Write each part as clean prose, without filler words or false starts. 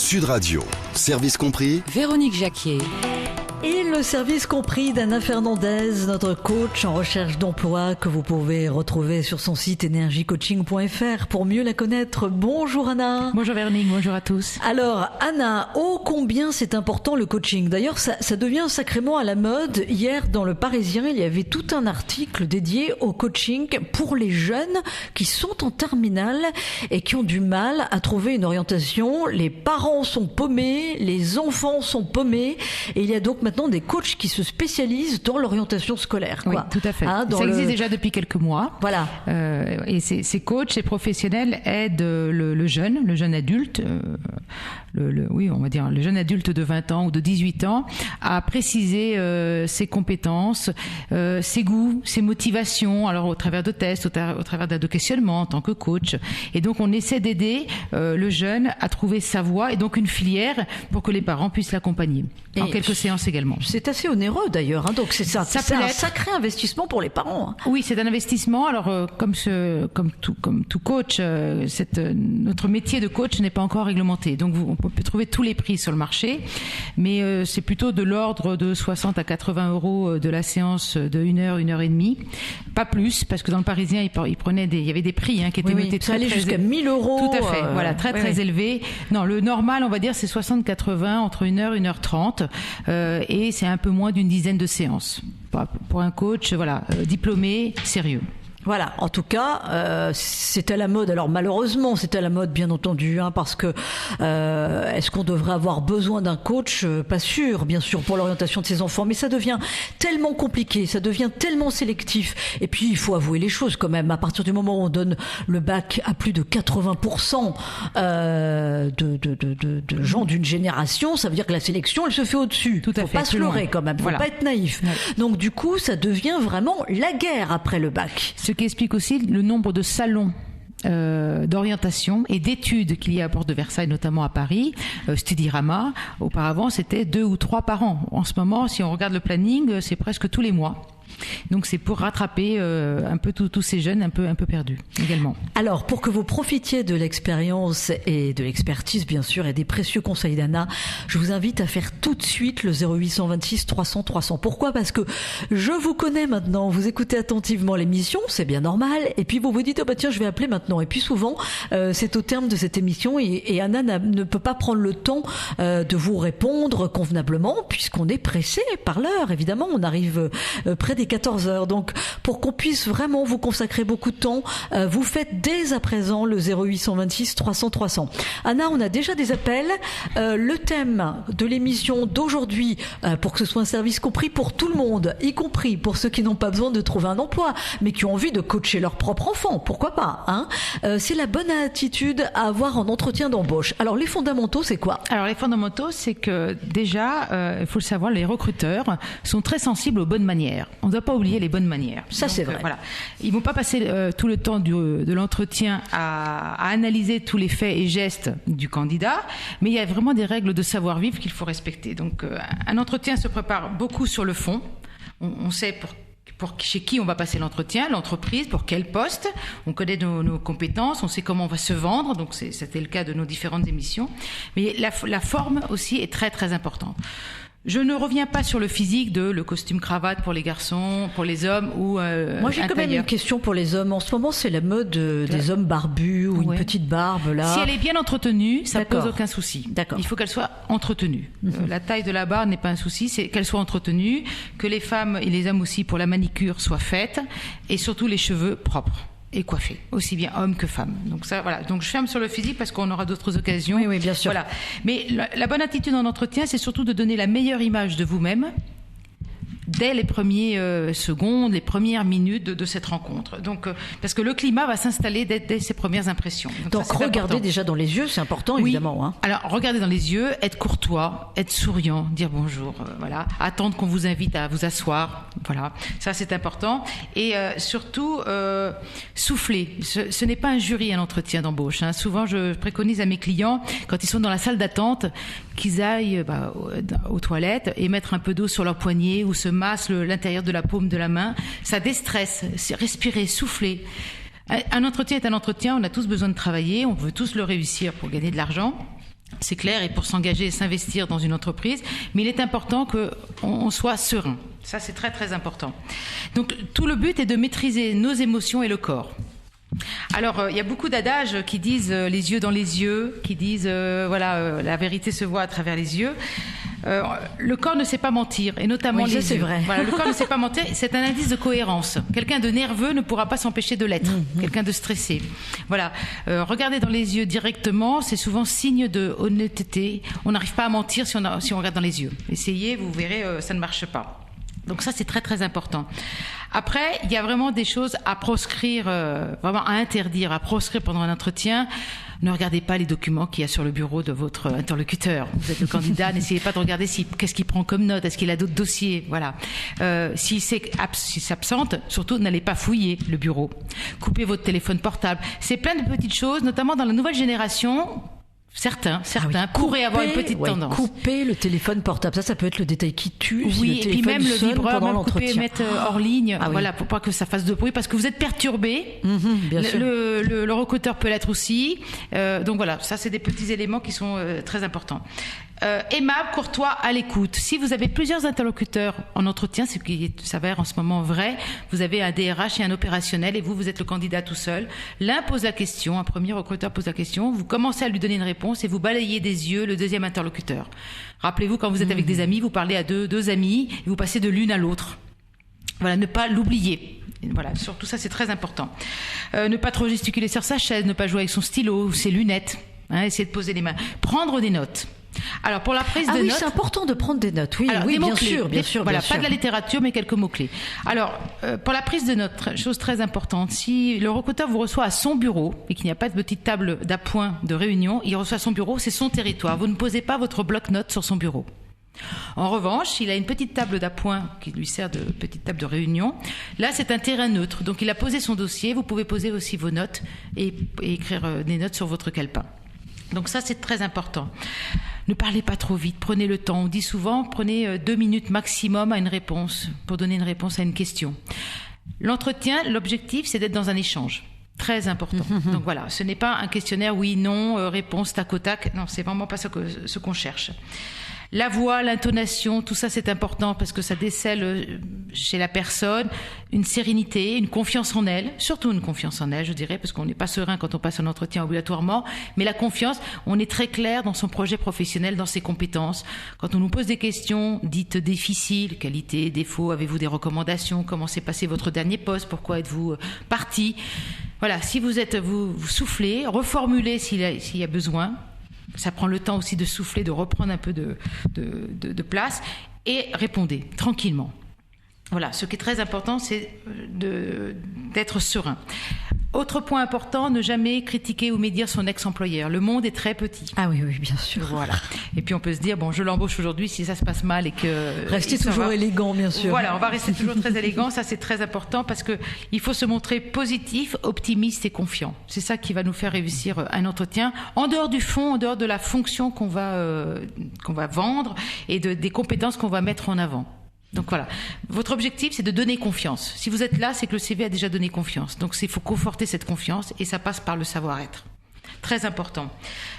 Sud Radio, service compris. Véronique Jacquier. Et le service compris d'Anna Fernandez, notre coach en recherche d'emploi que vous pouvez retrouver sur son site energiecoaching.fr pour mieux la connaître. Bonjour Anna. Bonjour Véronique, bonjour à tous. Alors Anna, ô combien c'est important le coaching. D'ailleurs, ça devient sacrément à la mode. Hier, dans Le Parisien, il y avait tout un article dédié au coaching pour les jeunes qui sont en terminale et qui ont du mal à trouver une orientation. Les parents sont paumés, les enfants sont paumés et il y a donc maintenant des coachs qui se spécialisent dans l'orientation scolaire. Quoi. Oui, tout à fait. Ça existe déjà depuis quelques mois. Voilà. Et ces coachs, ces professionnels aident le jeune adulte, on va dire le jeune adulte de 20 ans ou de 18 ans à préciser ses compétences, ses goûts, ses motivations, alors au travers de tests, au travers de questionnements en tant que coach. Et donc on essaie d'aider le jeune à trouver sa voie et donc une filière pour que les parents puissent l'accompagner. En quelques séances également. C'est assez onéreux d'ailleurs, donc c'est un sacré investissement pour les parents. Oui, c'est un investissement. Alors comme tout coach, notre métier de coach n'est pas encore réglementé. Donc on peut trouver tous les prix sur le marché, mais c'est plutôt de l'ordre de 60 à 80 euros de la séance de 1 heure, 1 heure et demie. Pas plus, parce que dans le Parisien, il y avait des prix qui étaient notés ça allait jusqu'à 1000 euros. Tout à fait, très élevé. Non, le normal, on va dire, c'est 60-80 entre 1 heure, 1 heure 30. Et c'est un peu moins d'une dizaine de séances pour un coach diplômé, sérieux. Voilà, en tout cas, c'est à la mode. Alors malheureusement, c'est à la mode, bien entendu, parce que est-ce qu'on devrait avoir besoin d'un coach ? Pas sûr, bien sûr, pour l'orientation de ses enfants. Mais ça devient tellement compliqué, ça devient tellement sélectif. Et puis, il faut avouer les choses quand même. À partir du moment où on donne le bac à plus de 80% de gens d'une génération, ça veut dire que la sélection, elle se fait au-dessus. Tout à fait. Faut pas se leurrer quand même. Faut pas être naïf. Ouais. Donc du coup, ça devient vraiment la guerre après le bac. Ce qui explique aussi le nombre de salons d'orientation et d'études qu'il y a à Porte de Versailles, notamment à Paris, Studirama. Auparavant, c'était 2 ou 3 par an. En ce moment, si on regarde le planning, c'est presque tous les mois. Donc c'est pour rattraper un peu tous ces jeunes un peu perdus également. Alors pour que vous profitiez de l'expérience et de l'expertise bien sûr et des précieux conseils d'Anna, je vous invite à faire tout de suite le 0826 300 300. Pourquoi ? Parce que je vous connais maintenant, vous écoutez attentivement l'émission, c'est bien normal, et puis vous vous dites tiens je vais appeler maintenant. Et puis souvent c'est au terme de cette émission et Anna ne peut pas prendre le temps de vous répondre convenablement puisqu'on est pressé par l'heure. Évidemment, on arrive près des 14 heures. Donc, pour qu'on puisse vraiment vous consacrer beaucoup de temps, vous faites dès à présent le 0826 300 300. Anna, on a déjà des appels. Le thème de l'émission d'aujourd'hui, pour que ce soit un service compris pour tout le monde, y compris pour ceux qui n'ont pas besoin de trouver un emploi, mais qui ont envie de coacher leur propre enfant, pourquoi pas, c'est la bonne attitude à avoir en entretien d'embauche. Alors, les fondamentaux, c'est quoi ? Alors, les fondamentaux, c'est que déjà, il faut le savoir, les recruteurs sont très sensibles aux bonnes manières. On ne doit pas oublier les bonnes manières. Ça, c'est vrai. Voilà. Ils ne vont pas passer tout le temps de l'entretien à analyser tous les faits et gestes du candidat, mais il y a vraiment des règles de savoir-vivre qu'il faut respecter. Donc, un entretien se prépare beaucoup sur le fond. On sait chez qui on va passer l'entretien, l'entreprise, pour quel poste. On connaît nos compétences, on sait comment on va se vendre. Donc, c'était le cas de nos différentes émissions. Mais la forme aussi est très, très importante. Je ne reviens pas sur le physique le costume cravate pour les garçons, pour les hommes ou moi j'ai quand même une question pour les hommes. En ce moment c'est la mode des hommes barbus ou une petite barbe là. Si elle est bien entretenue, ça pose aucun souci. D'accord. Il faut qu'elle soit entretenue. La taille de la barbe n'est pas un souci, c'est qu'elle soit entretenue, que les femmes et les hommes aussi pour la manicure soient faites et surtout les cheveux propres et coiffés, aussi bien hommes que femmes. Donc ça, voilà. Donc je ferme sur le physique parce qu'on aura d'autres occasions. Oui, bien sûr. Voilà. Mais la bonne attitude en entretien, c'est surtout de donner la meilleure image de vous-même dès les premières secondes, les premières minutes de cette rencontre. Donc, parce que le climat va s'installer dès ces premières impressions. Donc regardez déjà dans les yeux, c'est important évidemment. Alors regardez dans les yeux, être courtois, être souriant, dire bonjour, attendre qu'on vous invite à vous asseoir, ça c'est important. Et surtout souffler. Ce n'est pas un jury à l'entretien d'embauche. Souvent je préconise à mes clients quand ils sont dans la salle d'attente qu'ils aillent aux toilettes et mettre un peu d'eau sur leur poignet ou se masse l'intérieur de la paume de la main. Ça déstresse, c'est respirer, souffler. Un entretien est un entretien, on a tous besoin de travailler, on veut tous le réussir pour gagner de l'argent. c'est clair, et pour s'engager et s'investir dans une entreprise, mais il est important qu'on soit serein. Ça, c'est très, très important. Donc, tout le but est de maîtriser nos émotions et le corps. Alors, il y a beaucoup d'adages qui disent les yeux dans les yeux, qui disent la vérité se voit à travers les yeux. Le corps ne sait pas mentir, et notamment les yeux. C'est vrai. Voilà, le corps ne sait pas mentir, c'est un indice de cohérence. Quelqu'un de nerveux ne pourra pas s'empêcher de l'être. Quelqu'un de stressé. Voilà. Regarder dans les yeux directement, c'est souvent signe de honnêteté. On n'arrive pas à mentir si on regarde dans les yeux. Essayez, vous verrez, ça ne marche pas. Donc ça, c'est très, très important. Après, il y a vraiment des choses à proscrire, vraiment à interdire, à proscrire pendant un entretien. Ne regardez pas les documents qu'il y a sur le bureau de votre interlocuteur. Vous êtes le candidat, n'essayez pas de regarder qu'est-ce qu'il prend comme note, est-ce qu'il a d'autres dossiers, voilà. S'il s'absente, surtout n'allez pas fouiller le bureau. Coupez votre téléphone portable. C'est plein de petites choses, notamment dans la nouvelle génération. Certains pourraient avoir une petite tendance. Couper le téléphone portable, ça peut être le détail qui tue. Oui, si et puis même le vibreur, pendant même couper, mettre hors ligne, oui. voilà, pour pas que ça fasse de bruit, parce que vous êtes perturbé. Bien sûr. Le recruteur peut l'être aussi. Donc voilà, ça c'est des petits éléments qui sont très importants. Aimable, courtois, à l'écoute. Si vous avez plusieurs interlocuteurs en entretien, ce qui s'avère en ce moment vrai, vous avez un DRH et un opérationnel, et vous êtes le candidat tout seul. L'un pose la question, un premier recruteur pose la question, vous commencez à lui donner une réponse et vous balayez des yeux le deuxième interlocuteur. Rappelez-vous, quand vous êtes avec des amis, vous parlez à deux amis et vous passez de l'une à l'autre. Voilà, ne pas l'oublier. Voilà, surtout ça, c'est très important. Ne pas trop gesticuler sur sa chaise, ne pas jouer avec son stylo ou ses lunettes. Essayer de poser les mains. Prendre des notes. Alors pour la prise de notes, c'est important de prendre des notes. Oui, alors, oui, bien sûr. Voilà, pas de la littérature, mais quelques mots clés. Alors pour la prise de notes, chose très importante, si le recruteur vous reçoit à son bureau et qu'il n'y a pas de petite table d'appoint de réunion, il reçoit à son bureau, c'est son territoire. Vous ne posez pas votre bloc-notes sur son bureau. En revanche, il a une petite table d'appoint qui lui sert de petite table de réunion. Là, c'est un terrain neutre. Donc, il a posé son dossier. Vous pouvez poser aussi vos notes et écrire des notes sur votre calepin. Donc ça, c'est très important. Ne parlez pas trop vite, prenez le temps. On dit souvent, prenez 2 minutes maximum à une réponse, pour donner une réponse à une question. L'entretien, l'objectif, c'est d'être dans un échange. Très important. Donc voilà, ce n'est pas un questionnaire oui, non, réponse tac au tac. Non, c'est vraiment pas ce qu'on cherche. La voix, l'intonation, tout ça c'est important parce que ça décèle chez la personne une sérénité, une confiance en elle, surtout une confiance en elle, je dirais, parce qu'on n'est pas serein quand on passe un entretien obligatoirement, mais la confiance, on est très clair dans son projet professionnel, dans ses compétences. Quand on nous pose des questions dites difficiles, qualités, défauts, avez-vous des recommandations, comment s'est passé votre dernier poste, pourquoi êtes-vous parti? Voilà, si vous soufflez, reformulez s'il y a besoin. Ça prend le temps aussi de souffler, de reprendre un peu de place et répondez tranquillement. Voilà, ce qui est très important, c'est d'être serein. Autre point important, ne jamais critiquer ou médire son ex-employeur. Le monde est très petit. Ah oui, bien sûr. Voilà. Et puis on peut se dire, bon, je l'embauche aujourd'hui si ça se passe mal et que... Restez toujours élégant, bien sûr. Voilà, on va rester toujours très élégant. Ça, c'est très important parce que il faut se montrer positif, optimiste et confiant. C'est ça qui va nous faire réussir un entretien. En dehors du fond, en dehors de la fonction qu'on va vendre et des compétences qu'on va mettre en avant. Donc voilà, votre objectif c'est de donner confiance. Si vous êtes là, c'est que le CV a déjà donné confiance. Donc il faut conforter cette confiance et ça passe par le savoir-être. Très important.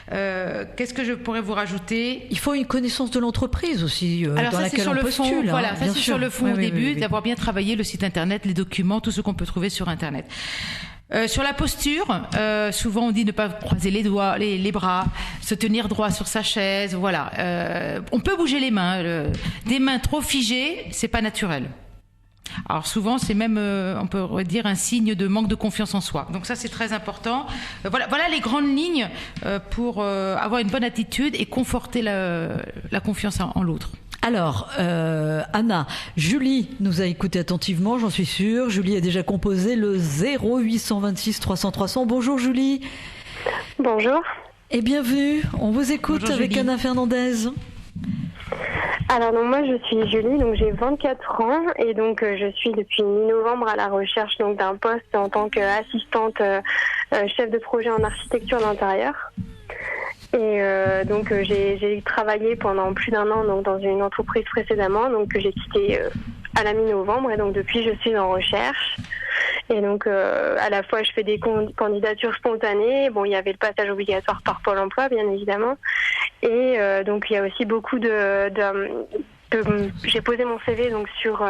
Qu'est-ce que je pourrais vous rajouter? Il faut une connaissance de l'entreprise aussi Alors dans ça, laquelle on postule. Fond, voilà, ça c'est sûr. sur le fond oui, au début, oui. d'avoir bien travaillé le site internet, les documents, tout ce qu'on peut trouver sur internet. Sur la posture, souvent on dit ne pas croiser les doigts, les bras, se tenir droit sur sa chaise, voilà. On peut bouger les mains, des mains trop figées, c'est pas naturel. Alors souvent c'est même, on peut dire, un signe de manque de confiance en soi. Donc ça c'est très important. Voilà les grandes lignes pour avoir une bonne attitude et conforter la confiance en l'autre. Alors, Anna, Julie nous a écouté attentivement, j'en suis sûre. Julie a déjà composé le 0826 300 300. Bonjour Julie. Bonjour. Et bienvenue, on vous écoute. Bonjour, avec Julie. Anna Fernandez. Alors donc moi je suis Julie, donc j'ai 24 ans et donc je suis depuis mi-novembre à la recherche donc d'un poste en tant qu'assistante chef de projet en architecture d'intérieur. Et donc j'ai travaillé pendant plus d'1 an donc dans une entreprise précédemment, donc que j'ai quitté à la mi-novembre et donc depuis je suis en recherche. Et donc à la fois je fais des candidatures spontanées. Bon, il y avait le passage obligatoire par Pôle emploi bien évidemment. Et donc il y a aussi beaucoup j'ai posé mon CV donc sur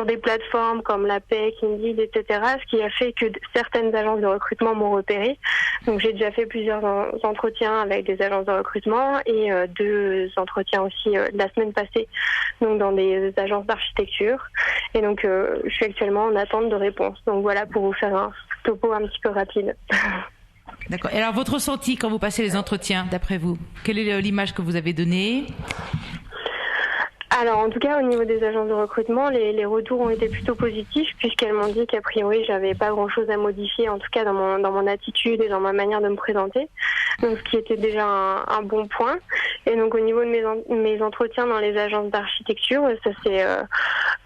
des plateformes comme l'APEC, Indeed, etc. Ce qui a fait que certaines agences de recrutement m'ont repéré. Donc j'ai déjà fait plusieurs entretiens avec des agences de recrutement et 2 entretiens aussi la semaine passée, donc dans des agences d'architecture. Et donc je suis actuellement en attente de réponse. Donc voilà, pour vous faire un topo un petit peu rapide. D'accord. Et alors votre ressenti quand vous passez les entretiens, d'après vous, quelle est l'image que vous avez donnée ? Alors en tout cas au niveau des agences de recrutement, les retours ont été plutôt positifs puisqu'elles m'ont dit qu'a priori j'avais pas grand chose à modifier en tout cas dans mon attitude et dans ma manière de me présenter. Donc ce qui était déjà un bon point. Et donc au niveau de mes entretiens dans les agences d'architecture, ça s'est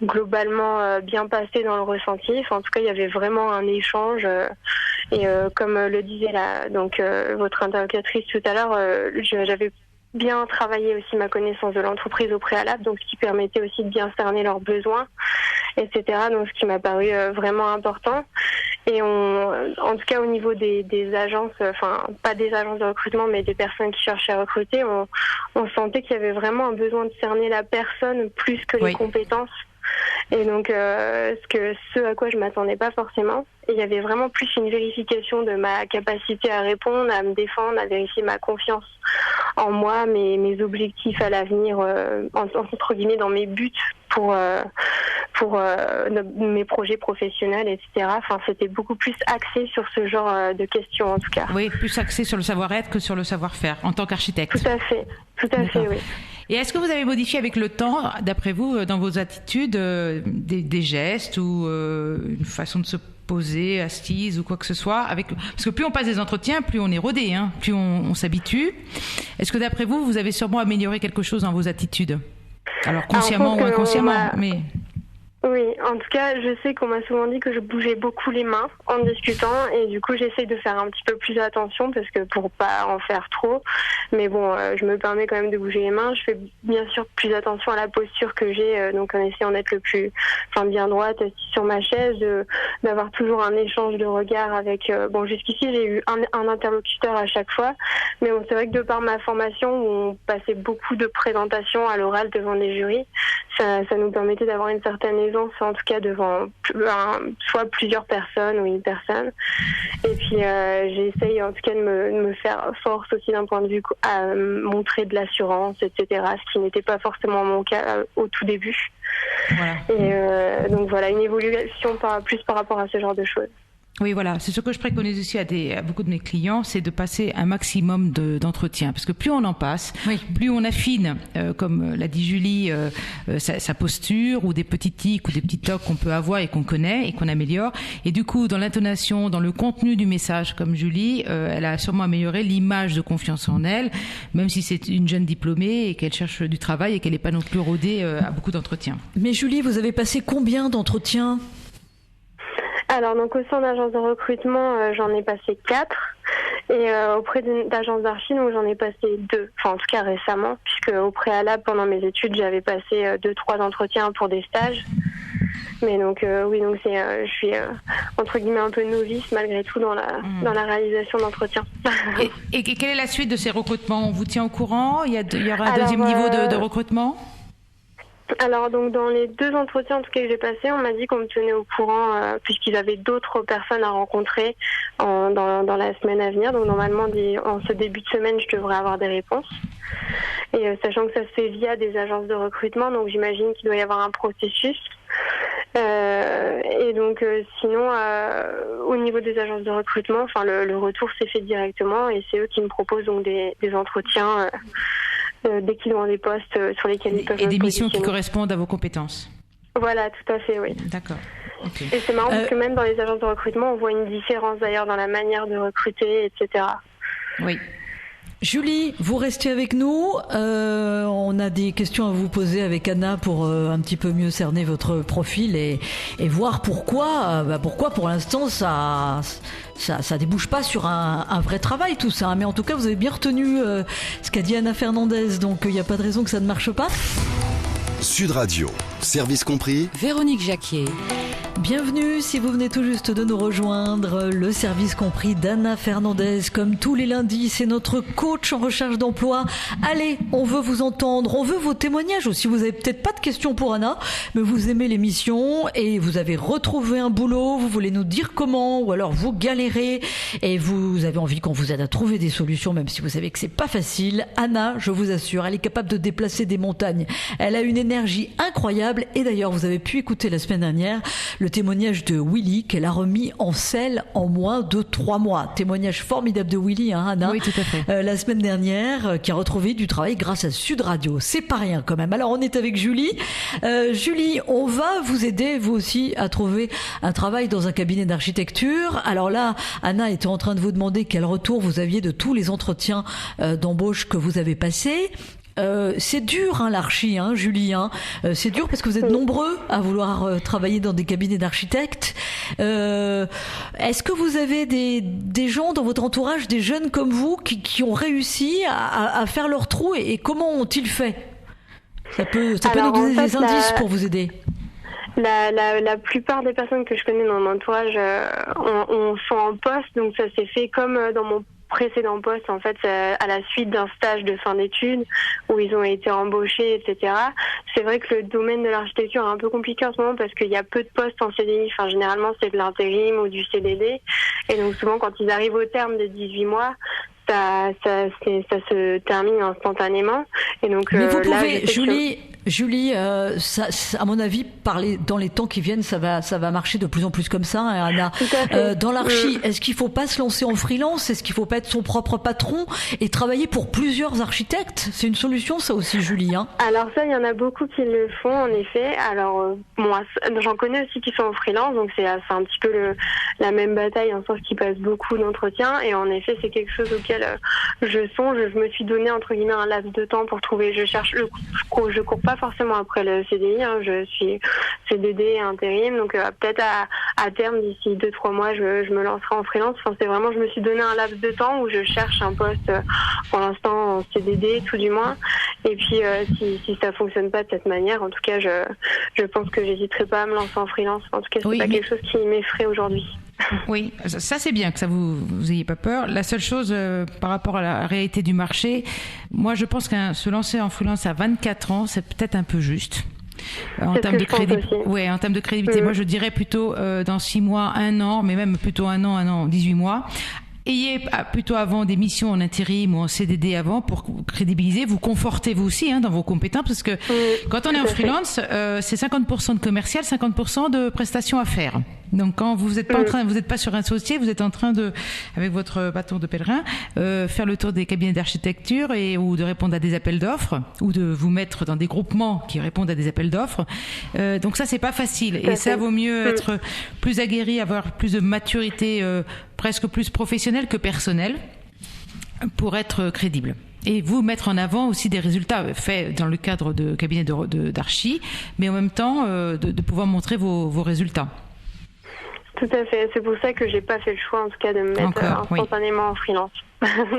globalement bien passé dans le ressenti. Enfin, en tout cas il y avait vraiment un échange et comme le disait votre interlocutrice tout à l'heure, j'avais bien travailler aussi ma connaissance de l'entreprise au préalable, donc ce qui permettait aussi de bien cerner leurs besoins, etc. Donc ce qui m'a paru vraiment important. Et en tout cas au niveau des agences, enfin pas des agences de recrutement, mais des personnes qui cherchaient à recruter, on sentait qu'il y avait vraiment un besoin de cerner la personne plus que les compétences. Et donc ce à quoi je m'attendais pas forcément. Et il y avait vraiment plus une vérification de ma capacité à répondre, à me défendre, à vérifier ma confiance en moi, mes objectifs à l'avenir, entre guillemets dans mes buts pour mes projets professionnels, etc. Enfin, c'était beaucoup plus axé sur ce genre de questions en tout cas. Oui, plus axé sur le savoir-être que sur le savoir-faire en tant qu'architecte. Tout à fait, oui. Et est-ce que vous avez modifié avec le temps, d'après vous, dans vos attitudes, des gestes ou une façon de se poser, assise ou quoi que ce soit parce que plus on passe des entretiens, plus on est rodé, plus on s'habitue. Est-ce que d'après vous, vous avez sûrement amélioré quelque chose dans vos attitudes ? Alors consciemment ou inconsciemment, mais... Oui, en tout cas, je sais qu'on m'a souvent dit que je bougeais beaucoup les mains en discutant et du coup, j'essaye de faire un petit peu plus attention parce que pour pas en faire trop. Mais bon, je me permets quand même de bouger les mains. Je fais bien sûr plus attention à la posture que j'ai, donc en essayant d'être bien droite, assise sur ma chaise, d'avoir toujours un échange de regard avec. Jusqu'ici, j'ai eu un interlocuteur à chaque fois, mais bon, c'est vrai que de par ma formation où on passait beaucoup de présentations à l'oral devant des jurys, ça nous permettait d'avoir une certaine aisance, en tout cas devant soit plusieurs personnes ou une personne. Et puis j'essaye en tout cas de me faire force aussi d'un point de vue à montrer de l'assurance, etc. Ce qui n'était pas forcément mon cas au tout début. Voilà. Et donc voilà, une évolution plus par rapport à ce genre de choses. Oui, voilà, c'est ce que je préconise aussi à beaucoup de mes clients, c'est de passer un maximum d'entretiens, parce que plus on en passe, plus on affine, comme l'a dit Julie, sa posture ou des petits tics ou des petits tocs qu'on peut avoir et qu'on connaît et qu'on améliore. Et du coup, dans l'intonation, dans le contenu du message, comme Julie, elle a sûrement amélioré l'image de confiance en elle, même si c'est une jeune diplômée et qu'elle cherche du travail et qu'elle n'est pas non plus rodée à beaucoup d'entretiens. Mais Julie, vous avez passé combien d'entretiens ? Alors, donc au sein d'agence de recrutement, j'en ai passé 4. Et auprès d'agence d'archi, donc j'en ai passé 2. Enfin, en tout cas récemment, puisque au préalable, pendant mes études, j'avais passé 2-3 entretiens pour des stages. Mais donc, je suis entre guillemets un peu novice malgré tout dans la réalisation d'entretiens. Et quelle est la suite de ces recrutements ? On vous tient au courant ? Il y aura un deuxième niveau de recrutement ? Alors donc dans les 2 entretiens en tout cas que j'ai passés, on m'a dit qu'on me tenait au courant puisqu'ils avaient d'autres personnes à rencontrer dans la semaine à venir. Donc normalement en ce début de semaine je devrais avoir des réponses. Et sachant que ça se fait via des agences de recrutement, donc j'imagine qu'il doit y avoir un processus. Et donc sinon au niveau des agences de recrutement, enfin le retour s'est fait directement et c'est eux qui me proposent donc des entretiens. Dès qu'ils ont des postes sur lesquels ils peuvent me positionner. Et des missions qui correspondent à vos compétences. Voilà, tout à fait, oui. D'accord. Okay. Et c'est marrant parce que même dans les agences de recrutement, on voit une différence d'ailleurs dans la manière de recruter, etc. Oui. Julie, vous restez avec nous. On a des questions à vous poser avec Anna pour un petit peu mieux cerner votre profil et voir pourquoi pour l'instant ça débouche pas sur un vrai travail tout ça. Mais en tout cas, vous avez bien retenu ce qu'a dit Anna Fernandez, donc il n'y a pas de raison que ça ne marche pas. Sud Radio, service compris. Véronique Jacquier. Bienvenue si vous venez tout juste de nous rejoindre, le service compris d'Anna Fernandez. Comme tous les lundis, c'est notre coach en recherche d'emploi. Allez, on veut vous entendre, on veut vos témoignages aussi. Vous avez peut-être pas de questions pour Anna, mais vous aimez l'émission et vous avez retrouvé un boulot, vous voulez nous dire comment, ou alors vous galérez et vous avez envie qu'on vous aide à trouver des solutions, même si vous savez que c'est pas facile. Anna, je vous assure, elle est capable de déplacer des montagnes. Elle a une énergie incroyable et d'ailleurs, vous avez pu écouter la semaine dernière le témoignage de Willy qu'elle a remis en selle en moins de 3 mois. Témoignage formidable de Willy, hein, Anna. Oui, tout à fait. La semaine dernière, qui a retrouvé du travail grâce à Sud Radio. C'est pas rien quand même. Alors on est avec Julie. Julie, on va vous aider vous aussi à trouver un travail dans un cabinet d'architecture. Alors là, Anna était en train de vous demander quel retour vous aviez de tous les entretiens d'embauche que vous avez passés. C'est dur, hein, l'archi, hein, Julie. Hein. C'est dur parce que vous êtes nombreux à vouloir travailler dans des cabinets d'architectes. Est-ce que vous avez des gens dans votre entourage, des jeunes comme vous, qui ont réussi à faire leur trou et comment ont-ils fait? Ça peut nous donner des indices pour vous aider. La plupart des personnes que je connais dans mon entourage sont en poste, donc ça s'est fait comme dans mon précédent poste, en fait, à la suite d'un stage de fin d'études où ils ont été embauchés, etc. C'est vrai que le domaine de l'architecture est un peu compliqué en ce moment parce qu'il y a peu de postes en CDI. Enfin, généralement, c'est de l'intérim ou du CDD. Et donc, souvent, quand ils arrivent au terme des 18 mois, ça se termine instantanément. Et donc, mais vous pouvez, Julie, ça, à mon avis, dans les temps qui viennent, ça va marcher de plus en plus comme ça, hein, Anna. Dans l'archi, est-ce qu'il faut pas se lancer en freelance? Est-ce qu'il faut pas être son propre patron et travailler pour plusieurs architectes? C'est une solution, ça aussi, Julie, hein. Alors ça, il y en a beaucoup qui le font, en effet. Alors, moi, j'en connais aussi qui sont en freelance, donc c'est un petit peu la même bataille, en sens qu'ils passent beaucoup d'entretiens. Et en effet, c'est quelque chose auquel je songe. Je me suis donné, entre guillemets, un laps de temps pour trouver. Je cours pas forcément après le CDI, hein, je suis CDD intérim, donc peut-être à terme, d'ici 2-3 mois, je me lancerai en freelance. Enfin, c'est vraiment, je me suis donné un laps de temps où je cherche un poste, pour l'instant en CDD, tout du moins. Et puis, si ça fonctionne pas de cette manière, en tout cas, je pense que j'hésiterai pas à me lancer en freelance. En tout cas, c'est pas quelque chose qui m'effraie aujourd'hui. Oui, ça c'est bien que ça vous ayez pas peur. La seule chose par rapport à la réalité du marché, moi je pense que se lancer en freelance à 24 ans, c'est peut-être un peu juste. En termes de crédibilité, moi je dirais plutôt dans 6 mois, 1 an, mais même plutôt 1 an, 18 mois. Ayez plutôt avant des missions en intérim ou en CDD avant pour crédibiliser, vous confortez vous aussi, hein, dans vos compétences, parce que quand on est en freelance, c'est 50% de commercial, 50% de prestations à faire. Donc quand vous n'êtes pas sur un dossier, vous êtes en train de, avec votre bâton de pèlerin, faire le tour des cabinets d'architecture ou de répondre à des appels d'offres ou de vous mettre dans des groupements qui répondent à des appels d'offres. Donc ça c'est pas facile et ça vaut mieux être plus aguerri, avoir plus de maturité, presque plus professionnelle que personnelle pour être crédible. Et vous mettre en avant aussi des résultats faits dans le cadre de cabinets d'archi, mais en même temps de pouvoir montrer vos résultats. Tout à fait. C'est pour ça que j'ai pas fait le choix, en tout cas, de me mettre instantanément en freelance.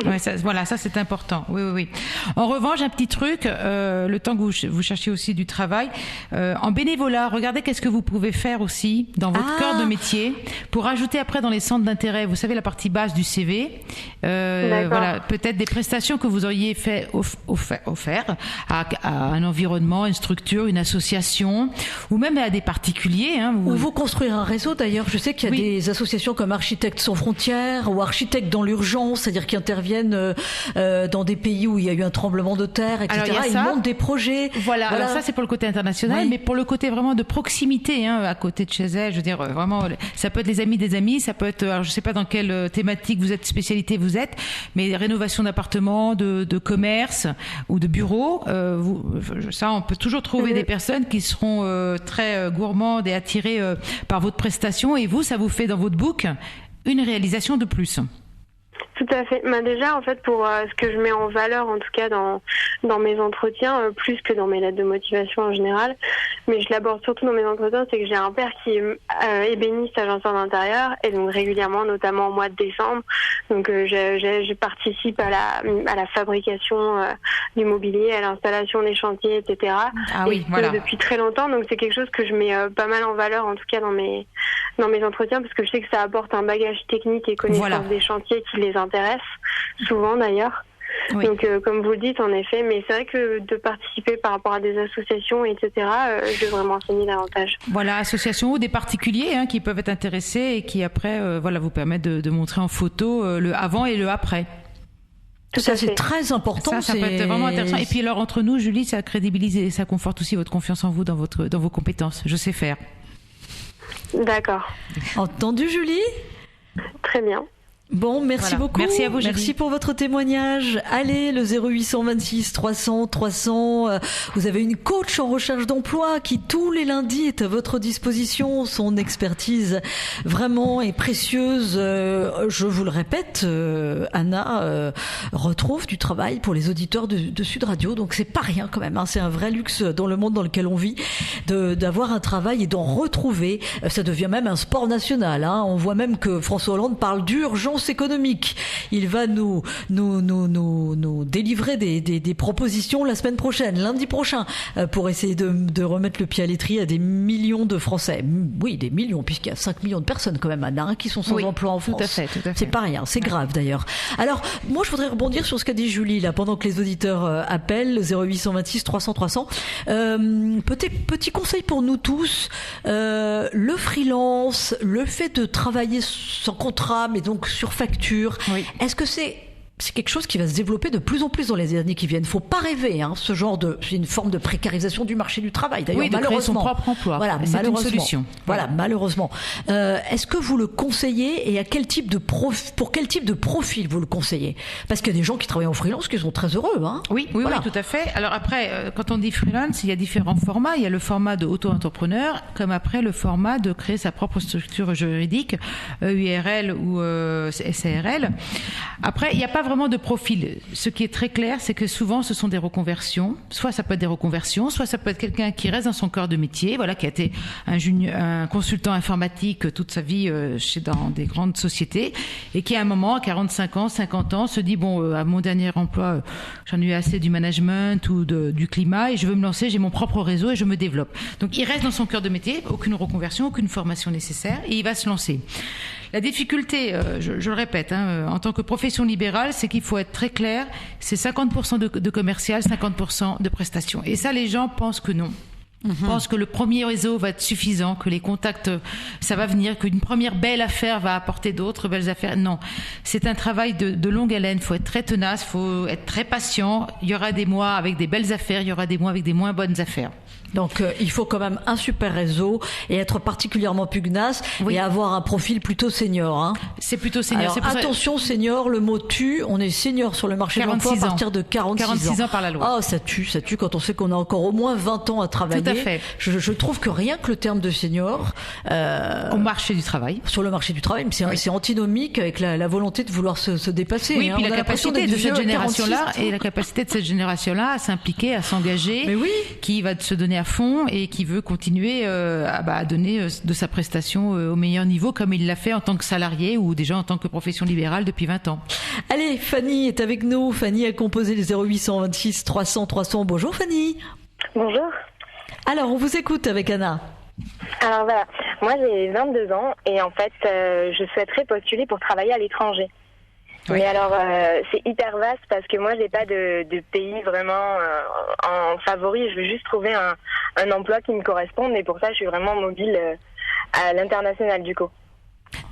Ouais, ça c'est important. Oui. En revanche, un petit truc, le temps que vous cherchiez aussi du travail, en bénévolat, regardez qu'est-ce que vous pouvez faire aussi dans votre cœur de métier pour ajouter après dans les centres d'intérêt, vous savez, la partie basse du CV, voilà, peut-être des prestations que vous auriez offert à un environnement, une structure, une association, ou même à des particuliers. Hein, ou vous construire un réseau d'ailleurs. Je sais qu'il y a des associations comme Architectes sans frontières ou Architectes dans l'urgence, c'est-à-dire qui interviennent dans des pays où il y a eu un tremblement de terre, etc. Alors, ils montent des projets. Voilà. Alors ça c'est pour le côté international, mais pour le côté vraiment de proximité, hein, à côté de chez elle, je veux dire vraiment, ça peut être les amis des amis, ça peut être, alors je sais pas dans quelle thématique spécialité vous êtes, mais rénovation d'appartements, de commerce ou de bureaux, ça on peut toujours trouver des personnes qui seront très gourmandes et attirées par votre prestation, et vous, ça vous fait dans votre book une réalisation de plus. Tout à fait. Déjà, en fait, pour ce que je mets en valeur, en tout cas dans mes entretiens, plus que dans mes lettres de motivation en général, mais je l'aborde surtout dans mes entretiens, c'est que j'ai un père qui est ébéniste agenceur d'intérieur, et donc régulièrement, notamment au mois de décembre, donc je participe à la fabrication du mobilier, à l'installation des chantiers, etc. Ah oui, voilà. Depuis très longtemps, donc c'est quelque chose que je mets pas mal en valeur, en tout cas dans mes entretiens, parce que je sais que ça apporte un bagage technique et connaissance des chantiers qui les intéresse, souvent d'ailleurs. Oui. Donc comme vous le dites, en effet, mais c'est vrai que de participer par rapport à des associations, etc., je devrais m'enseigner davantage. Voilà, associations ou des particuliers qui peuvent être intéressés et qui après vous permettent de montrer en photo le avant et le après. Ça, c'est très important. Ça peut être vraiment intéressant. Et puis alors, entre nous, Julie, ça crédibilise et ça conforte aussi votre confiance en vous, dans vos compétences. Je sais faire. D'accord. Entendu, Julie ? Très bien. Bon, merci beaucoup. Merci à vous, Julie. Merci pour votre témoignage. Allez, le 0826 300 300. Vous avez une coach en recherche d'emploi qui tous les lundis est à votre disposition. Son expertise vraiment est précieuse. Je vous le répète, Anna retrouve du travail pour les auditeurs de Sud Radio. Donc c'est pas rien quand même. C'est un vrai luxe dans le monde dans lequel on vit d'avoir un travail et d'en retrouver. Ça devient même un sport national. On voit même que François Hollande parle d'urgence économique. Il va nous délivrer des propositions la semaine prochaine, lundi prochain, pour essayer de remettre le pied à l'étrier à des millions de Français. Oui, des millions, puisqu'il y a 5 millions de personnes quand même, Anna, qui sont sans emploi en France. Tout à fait. C'est pas rien, c'est grave d'ailleurs. Alors, moi je voudrais rebondir sur ce qu'a dit Julie, là, pendant que les auditeurs appellent, 0826 300 300. Petit conseil pour nous tous, le freelance, le fait de travailler sans contrat, mais donc sur facture. Oui. Est-ce que c'est quelque chose qui va se développer de plus en plus dans les années qui viennent? Faut pas rêver, c'est une forme de précarisation du marché du travail. D'ailleurs, de créer son propre emploi. Voilà, c'est une solution. Voilà, malheureusement. Est-ce que vous le conseillez et pour quel type de profil vous le conseillez? Parce qu'il y a des gens qui travaillent en freelance qui sont très heureux, Oui, tout à fait. Alors après, quand on dit freelance, il y a différents formats. Il y a le format de auto-entrepreneur, comme après le format de créer sa propre structure juridique, URL ou SARL. Après, il n'y a pas vraiment de profil. Ce qui est très clair, c'est que souvent, ce sont des reconversions. Soit ça peut être des reconversions, soit ça peut être quelqu'un qui reste dans son cœur de métier, qui a été un consultant informatique toute sa vie dans des grandes sociétés, et qui à un moment, à 45 ans, 50 ans, se dit, à mon dernier emploi, j'en ai eu assez du management ou du climat, et je veux me lancer, j'ai mon propre réseau et je me développe. Donc, il reste dans son cœur de métier, aucune reconversion, aucune formation nécessaire, et il va se lancer. La difficulté, je le répète, en tant que profession libérale, c'est qu'il faut être très clair, c'est 50% de commercial, 50% de prestations. Et ça, les gens pensent que non. Pensent que le premier réseau va être suffisant, que les contacts, ça va venir, qu'une première belle affaire va apporter d'autres belles affaires. Non, c'est un travail de longue haleine. Il faut être très tenace, il faut être très patient. Il y aura des mois avec des belles affaires, il y aura des mois avec des moins bonnes affaires. Donc il faut quand même un super réseau et être particulièrement pugnace et avoir un profil plutôt senior. C'est plutôt senior. Alors, attention, senior, le mot tue. On est senior sur le marché de l'emploi à partir de 46 ans par la loi. Ça tue quand on sait qu'on a encore au moins 20 ans à travailler. Tout à fait. Je trouve que rien que le terme de senior au marché du travail. Sur le marché du travail, c'est antinomique avec la volonté de vouloir se dépasser. Oui, puis la capacité de cette génération-là à s'impliquer, à s'engager, qui va se donner à fond et qui veut continuer à donner de sa prestation au meilleur niveau, comme il l'a fait en tant que salarié ou déjà en tant que profession libérale depuis 20 ans. Allez, Fanny est avec nous. Fanny a composé les 0826 300 300. Bonjour Fanny. Bonjour. Alors, on vous écoute avec Anna. Alors voilà, moi j'ai 22 ans et en fait je souhaiterais postuler pour travailler à l'étranger. Oui. Mais alors c'est hyper vaste parce que moi j'ai pas de pays vraiment en favori, je veux juste trouver un emploi qui me corresponde et pour ça je suis vraiment mobile à l'international du coup.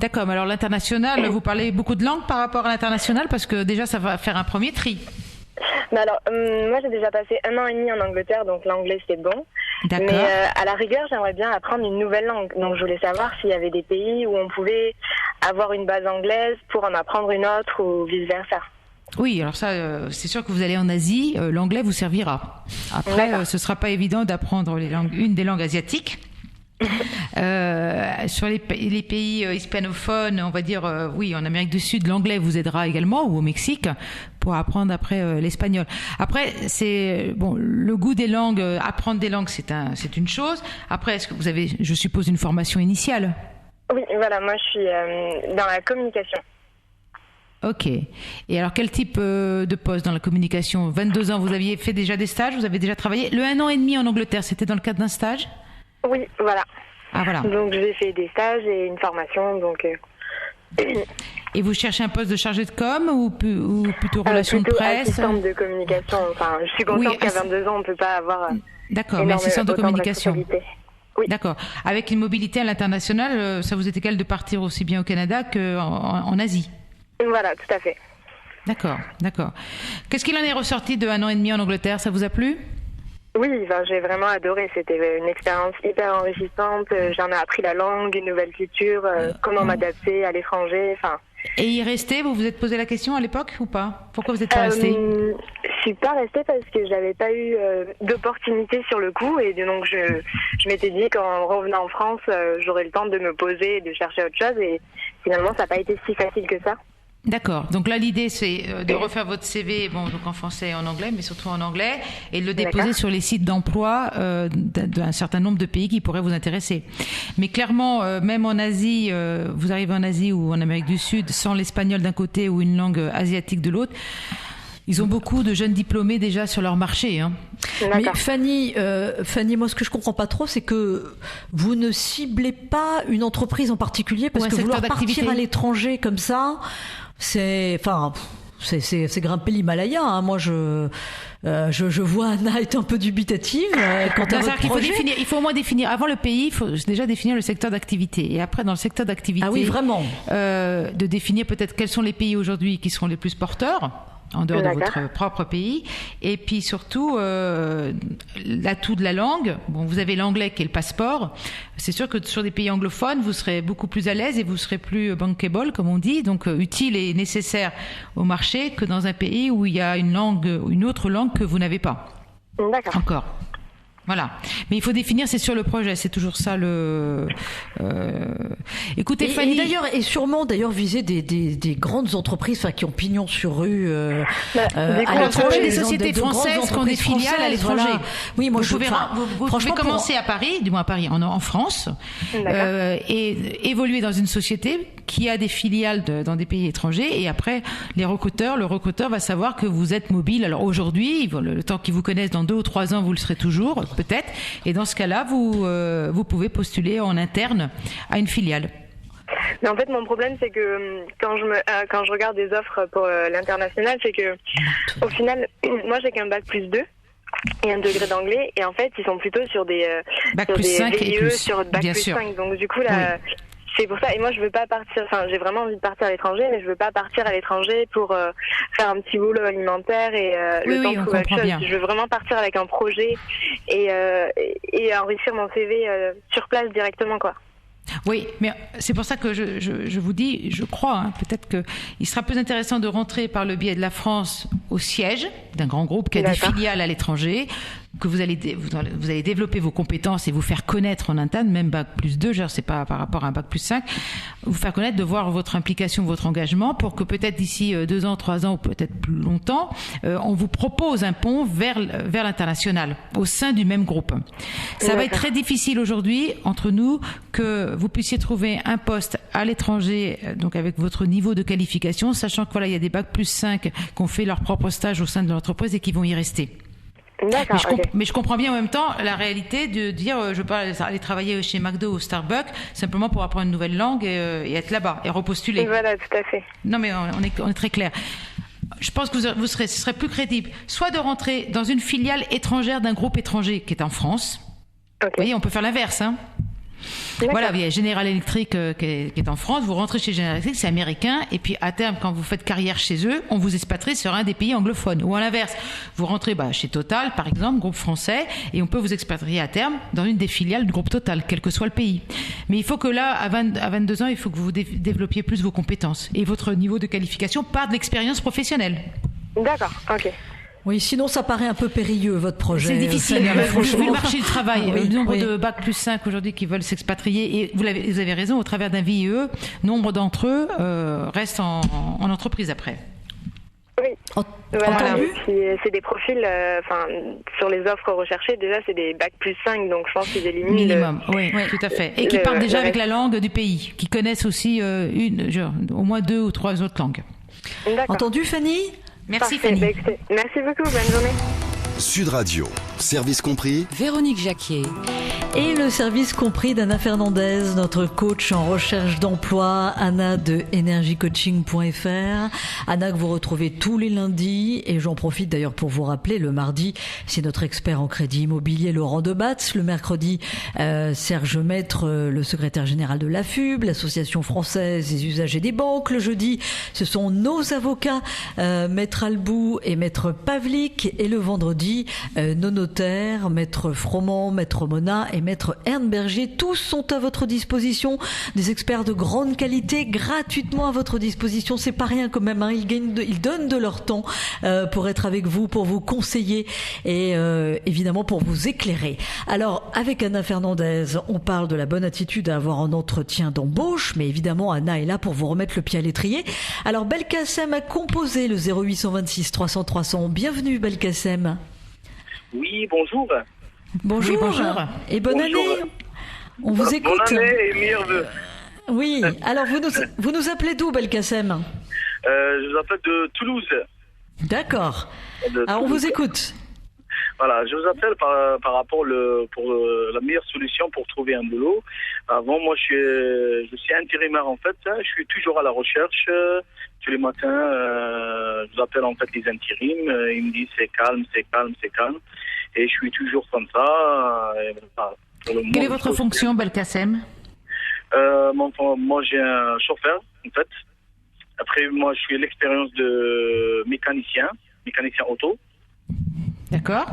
D'accord, mais alors l'international, vous parlez beaucoup de langues par rapport à l'international parce que déjà ça va faire un premier tri. Mais alors, moi j'ai déjà passé 1 an et demi en Angleterre, donc l'anglais c'est bon. D'accord. Mais à la rigueur, j'aimerais bien apprendre une nouvelle langue. Donc je voulais savoir s'il y avait des pays où on pouvait avoir une base anglaise pour en apprendre une autre ou vice-versa. Oui, alors ça, c'est sûr que vous allez en Asie, l'anglais vous servira. Après, ce ne sera pas évident d'apprendre une des langues asiatiques. Sur les pays hispanophones, on va dire, oui, en Amérique du Sud, l'anglais vous aidera également, ou au Mexique, pour apprendre après l'espagnol. Après, c'est bon, le goût des langues, apprendre des langues, c'est une chose. Après, est-ce que vous avez, je suppose, une formation initiale? Oui, voilà, moi je suis dans la communication. Ok. Et alors, quel type de poste dans la communication? 22 ans, vous aviez fait déjà des stages, vous avez déjà travaillé. Le 1 an et demi en Angleterre, c'était dans le cadre d'un stage? Oui, voilà. Ah, voilà. Donc j'ai fait des stages et une formation, donc... Et vous cherchez un poste de chargé de com ou plutôt relations de presse? Assistante de communication. Enfin, je suis contente qu'à 22 ans, on ne peut pas avoir... D'accord, mais assistante de communication. Oui. D'accord. Avec une mobilité à l'international, ça vous est égal de partir aussi bien au Canada qu'en Asie? Voilà, tout à fait. D'accord. Qu'est-ce qu'il en est ressorti de 1 an et demi en Angleterre? Ça vous a plu? Oui, j'ai vraiment adoré. C'était une expérience hyper enrichissante. J'en ai appris la langue, une nouvelle culture, comment m'adapter à l'étranger. Enfin. Et y rester, vous vous êtes posé la question à l'époque ou pas? Pourquoi vous n'êtes pas resté? Je suis pas restée parce que j'avais pas eu d'opportunité sur le coup, et donc je m'étais dit qu'en revenant en France, j'aurais le temps de me poser et de chercher autre chose, et finalement ça n'a pas été si facile que ça. D'accord. Donc là, l'idée, c'est de refaire votre CV, bon, donc en français et en anglais, mais surtout en anglais, et de le déposer sur les sites d'emploi d'un certain nombre de pays qui pourraient vous intéresser. Mais clairement, même en Asie, vous arrivez en Asie ou en Amérique du Sud, sans l'espagnol d'un côté ou une langue asiatique de l'autre, ils ont beaucoup de jeunes diplômés déjà sur leur marché. Hein. Mais Fanny, moi, ce que je comprends pas trop, c'est que vous ne ciblez pas une entreprise en particulier, parce que vouloir partir à l'étranger comme ça, c'est grimper l'Himalaya. Hein. Moi, je vois Anna être un peu dubitative quant à votre projet. Il faut au moins définir, avant le pays, il faut déjà définir le secteur d'activité. Et après, dans le secteur d'activité, ah oui, vraiment. De définir peut-être quels sont les pays aujourd'hui qui seront les plus porteurs, en dehors de votre propre pays. Et puis surtout, l'atout de la langue. Bon, vous avez l'anglais qui est le passeport. C'est sûr que sur des pays anglophones, vous serez beaucoup plus à l'aise et vous serez plus bankable, comme on dit, donc utile et nécessaire au marché, que dans un pays où il y a une autre langue que vous n'avez pas. D'accord. Encore. Voilà. Mais il faut définir, c'est sur le projet, c'est toujours ça Écoutez, Fanny. Et sûrement viser des grandes entreprises qui ont pignon sur rue. Des sociétés françaises qui ont des filiales à l'étranger. Voilà. Oui, moi vous pouvez commencer à Paris, du moins à Paris, en France, et évoluer dans une société qui a des filiales dans des pays étrangers, et après le recruteur va savoir que vous êtes mobile. Alors aujourd'hui, le temps qu'ils vous connaissent, dans 2 ou 3 ans, vous le serez toujours, peut-être, et dans ce cas-là, vous pouvez postuler en interne à une filiale. Mais en fait, mon problème, c'est que quand je regarde des offres pour l'international, c'est que au final, moi j'ai qu'un bac plus 2 et un degré d'anglais, et en fait, ils sont plutôt sur des bac plus 5 VIE, et plus, sur bac bien plus sûr. 5. Donc du coup là. Oui. C'est pour ça, et moi je veux pas partir, j'ai vraiment envie de partir à l'étranger, mais je veux pas partir à l'étranger pour faire un petit boulot alimentaire et le temps de trouver autre chose. Bien. Je veux vraiment partir avec un projet et enrichir mon CV sur place directement, quoi. Oui, mais c'est pour ça que je vous dis, je crois, peut-être qu'il sera plus intéressant de rentrer par le biais de la France au siège d'un grand groupe qui a des filiales à l'étranger, que vous allez développer vos compétences et vous faire connaître en interne, même bac plus 2, c'est pas par rapport à un bac plus 5, vous faire connaître, de voir votre implication, votre engagement, pour que peut-être d'ici 2 ans, 3 ans ou peut-être plus longtemps, on vous propose un pont vers l'international, au sein du même groupe. Ça va être très difficile aujourd'hui, entre nous, que vous puissiez trouver un poste à l'étranger, donc avec votre niveau de qualification, sachant que il y a des bac plus 5 qui ont fait leur propre stage au sein de l'entreprise et qui vont y rester. D'accord, mais je comprends bien en même temps la réalité de dire je veux pas aller travailler chez McDo ou Starbucks simplement pour apprendre une nouvelle langue et être là-bas et repostuler. Voilà, tout à fait. Non, mais on est très clair. Je pense que ce serait plus crédible soit de rentrer dans une filiale étrangère d'un groupe étranger qui est en France. Vous voyez, on peut faire l'inverse, hein. Voilà, il y a General Electric qui est en France, vous rentrez chez General Electric, c'est américain, et puis à terme, quand vous faites carrière chez eux, on vous expatrie sur un des pays anglophones. Ou à l'inverse, vous rentrez chez Total, par exemple, groupe français, et on peut vous expatrier à terme dans une des filiales du groupe Total, quel que soit le pays. Mais il faut que là, à 22 ans, il faut que vous développiez plus vos compétences. Et votre niveau de qualification part de l'expérience professionnelle. D'accord, ok. Oui, sinon ça paraît un peu périlleux votre projet. C'est difficile, franchement. vu le marché du travail, Oui, le nombre oui. de bac plus 5 aujourd'hui qui veulent s'expatrier, et vous avez raison, au travers d'un VIE, nombre d'entre eux restent en entreprise après. Oui. Voilà, Entendu. et puis, c'est des profils, sur les offres recherchées, déjà c'est des bac plus 5, donc je pense qu'ils éliminent Minimum, oui, tout à fait. Et qui parlent déjà avec reste. la langue du pays, qui connaissent aussi au moins 2 ou 3 autres langues. D'accord. Entendu, Fanny? Merci Parfait. Fanny. Bah, écoutez, merci beaucoup, bonne journée. Sud Radio, service compris, Véronique Jacquier. Et le service compris d'Anna Fernandez, notre coach en recherche d'emploi, Anna de energycoaching.fr. Anna que vous retrouvez tous les lundis, et j'en profite d'ailleurs pour vous rappeler, le mardi, c'est notre expert en crédit immobilier Laurent Debatz. Le mercredi, Serge Maître, le secrétaire général de l'AFUB, l'Association française des usagers des banques. Le jeudi, ce sont nos avocats, Maître Albou et Maître Pavlik. Et le vendredi, nos notaires, Maître Froment, Maître Mona et Maître Ernberger. Tous sont à votre disposition, des experts de grande qualité, gratuitement à votre disposition. C'est pas rien quand même, hein. Ils donnent de leur temps pour être avec vous, pour vous conseiller et évidemment pour vous éclairer. Alors, avec Anna Fernandez, on parle de la bonne attitude à avoir en entretien d'embauche, mais évidemment, Anna est là pour vous remettre le pied à l'étrier. Alors, Belkacem a composé le 0826 300 300. Bienvenue, Belkacem. Oui, bonjour. Bonjour. Oui, bonjour. Et bonne Bonjour. année. On vous écoute. Bonne année et meilleurs vœux. Oui. Alors, vous nous appelez d'où, Belkacem? Je vous appelle de Toulouse. D'accord. De Alors, on Toulouse. vous écoute. Voilà, je vous appelle par rapport pour la meilleure solution pour trouver un boulot. Avant, moi, je suis intérimaire en fait. Je suis toujours à la recherche. Tous les matins, je vous appelle en fait les intérims. Ils me disent c'est calme, c'est calme, c'est calme. Et je suis toujours comme ça. Et voilà, pour le moment, Quelle est votre fonction, Belkacem? Moi, j'ai un chauffeur en fait. Après, moi, je suis l'expérience de mécanicien auto. D'accord.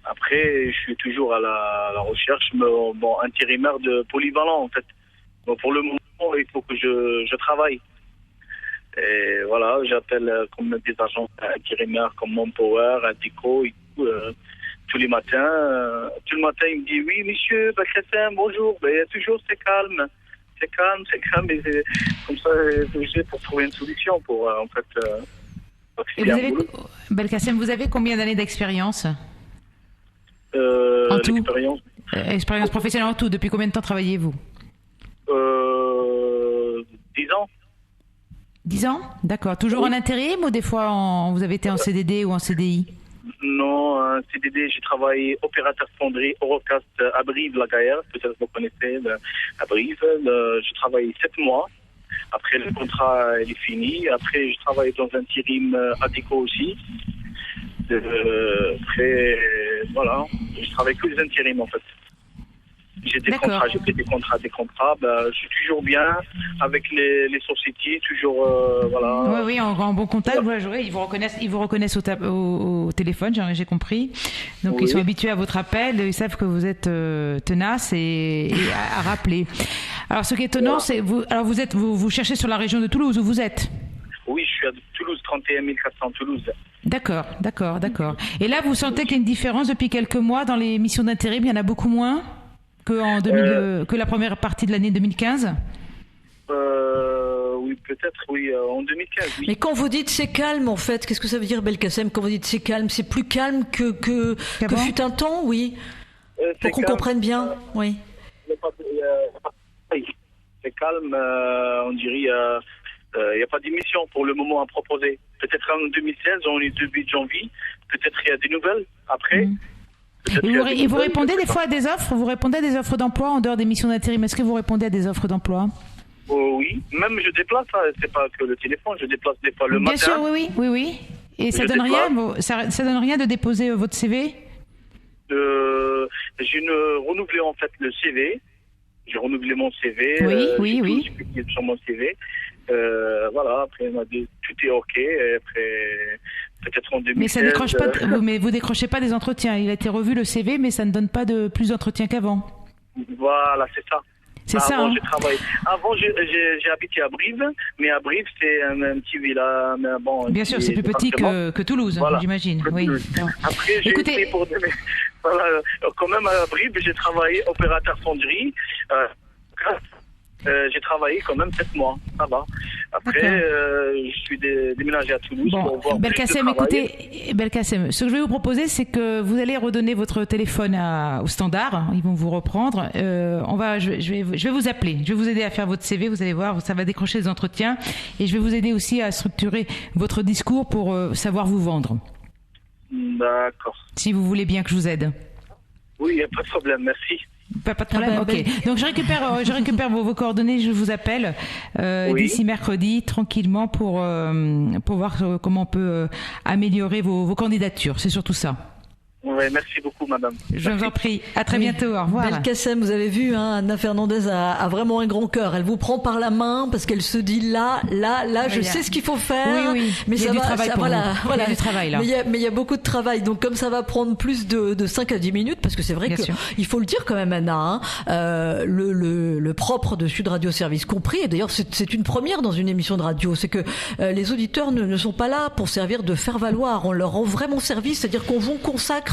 Après, je suis toujours à la recherche, intérimaire de polyvalent en fait. Bon, pour le moment, il faut que je travaille. Et voilà, j'appelle comme des agents intérimaires comme Manpower, Indico et tout, tous les matins. Tout le matin, il me dit oui, monsieur Belkacem, bonjour. Ben, il y a toujours c'est calme. Et c'est comme ça, j'ai pour trouver une solution pour en fait. Et vous avez, Belkacem, vous avez combien d'années d'expérience en tout? Expérience professionnelle en tout. Depuis combien de temps travaillez-vous? 10 ans. 10 ans? D'accord. Toujours en intérim ou des fois vous avez été en CDD ou en CDI? Non, un CDD, j'ai travaillé opérateur fonderie Eurocast à Brive, la Gaillère, peut-être vous connaissez, à Brive. J'ai travaillé 7 mois. Après, le contrat il est fini. Après, je travaille dans un intérim à Dico aussi. Après, voilà, je travaille que les intérims en fait. J'ai des contrats, j'ai fait des contrats. Je suis toujours bien avec les sociétés, toujours voilà. Oui, en bon contact. Ils vous reconnaissent au téléphone, j'ai compris. Donc ils sont habitués à votre appel, ils savent que vous êtes tenace et à rappeler. Alors ce qui est étonnant, c'est vous cherchez sur la région de Toulouse où vous êtes. Oui, je suis à Toulouse, 31 400 Toulouse. D'accord. Et là, vous sentez qu'il y a une différence depuis quelques mois dans les missions d'intérim? Il y en a beaucoup moins que la première partie de l'année 2015? Oui, peut-être, oui, en 2015, oui. Mais quand vous dites c'est calme, en fait, qu'est-ce que ça veut dire, Belkacem? Quand vous dites c'est calme, c'est plus calme que fut un temps, oui? Pour qu'on comprenne bien, oui. C'est calme, on dirait, il n'y a pas d'émission pour le moment à proposer. Peut-être en 2016, on est début de janvier, peut-être il y a des nouvelles après. Et vous répondez des fois à des offres? Vous répondez à des offres d'emploi en dehors des missions d'intérim? Est-ce que vous répondez à des offres d'emploi? Oui, même je déplace, c'est pas que le téléphone, je déplace des fois le matin. Bien sûr, oui. Et ça donne rien, ça donne rien de déposer votre CV? J'ai renouvelé en fait le CV. J'ai renouvelé mon CV. Oui. J'ai publié sur mon CV. Voilà, après on m'a dit tout est ok. Et après, peut-être en 2016. Mais ça décroche pas. Mais vous décrochez pas des entretiens. Il a été revu le CV, mais ça ne donne pas de plus d'entretiens qu'avant. Voilà, c'est ça. C'est ça. Avant, j'ai travaillé. Avant, j'ai habité à Brive, mais à Brive, c'est un petit village. Bon, bien sûr, c'est plus petit que Toulouse, voilà, j'imagine. Oui. Après, j'ai été pour voilà, quand même à Brive, j'ai travaillé opérateur fonderie. J'ai travaillé quand même 7 mois, ça va. Après, je suis déménagé à Toulouse pour voir Belkacem, écoutez, Belkacem, ce que je vais vous proposer, c'est que vous allez redonner votre téléphone au standard, ils vont vous reprendre. Je vais vous appeler, je vais vous aider à faire votre CV, vous allez voir, ça va décrocher les entretiens, et je vais vous aider aussi à structurer votre discours pour savoir vous vendre. D'accord. Si vous voulez bien que je vous aide. Oui, il n'y a pas de problème, merci. Pas de problème, ok. Donc je récupère vos coordonnées, je vous appelle d'ici mercredi tranquillement pour voir comment on peut améliorer vos candidatures. C'est surtout ça. Oui, merci beaucoup, madame. Je vous en prie. À très bientôt. Au revoir. Belkacem, vous avez vu, Anna Fernandez a vraiment un grand cœur. Elle vous prend par la main parce qu'elle se dit là, je sais ce qu'il faut faire. Oui. Mais il y a du travail pour vous. Il y a du travail là. Mais il y a beaucoup de travail. Donc comme ça va prendre plus de 5 à 10 minutes, parce que c'est vrai qu'il faut le dire quand même, Anna, le propre de Sud Radio Service compris, et d'ailleurs c'est une première dans une émission de radio, c'est que les auditeurs ne sont pas là pour servir de faire valoir. On leur rend vraiment service, c'est-à-dire qu'on vous consacre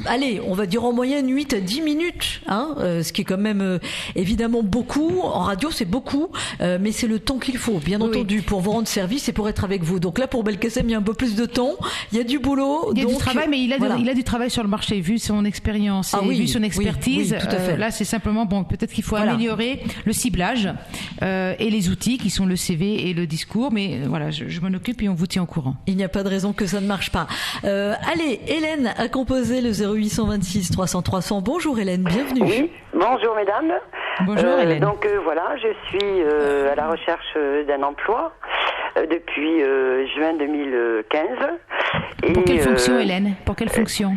allez, on va dire en moyenne 8 à 10 minutes, ce qui est quand même évidemment beaucoup. En radio, c'est beaucoup, mais c'est le temps qu'il faut, bien entendu, pour vous rendre service et pour être avec vous. Donc là, pour Belkacem, il y a un peu plus de temps, il y a du boulot. Il y a du travail, mais il a du travail sur le marché, vu son expérience et vu son expertise. Oui, tout à fait. Là, c'est simplement, peut-être qu'il faut améliorer le ciblage et les outils qui sont le CV et le discours, mais voilà, je m'en occupe et on vous tient au courant. Il n'y a pas de raison que ça ne marche pas. Allez, Hélène a composé le 0826 300 300. Bonjour Hélène, bienvenue. Oui, bonjour mesdames. Bonjour Hélène. Donc voilà, je suis à la recherche d'un emploi depuis juin 2015. Pour quelle fonction Hélène ? Pour quelle fonction ?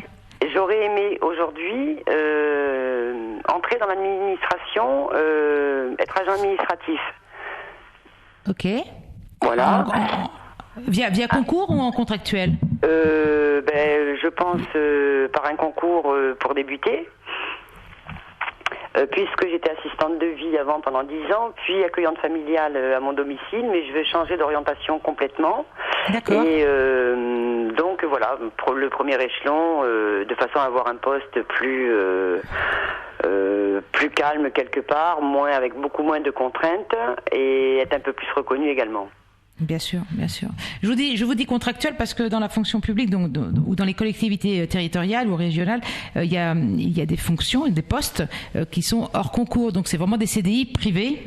J'aurais aimé aujourd'hui entrer dans l'administration, être agent administratif. Ok. Voilà. Via concours ou en contractuel ? Je pense par un concours pour débuter, puisque j'étais assistante de vie avant pendant 10 ans, puis accueillante familiale à mon domicile, mais je vais changer d'orientation complètement. D'accord. Et donc voilà, le premier échelon, de façon à avoir un poste plus calme quelque part, avec beaucoup moins de contraintes, et être un peu plus reconnu également. Bien sûr, bien sûr. Je vous dis contractuel parce que dans la fonction publique, donc, ou dans les collectivités territoriales ou régionales, il y a des fonctions et des postes qui sont hors concours. Donc c'est vraiment des CDI privés,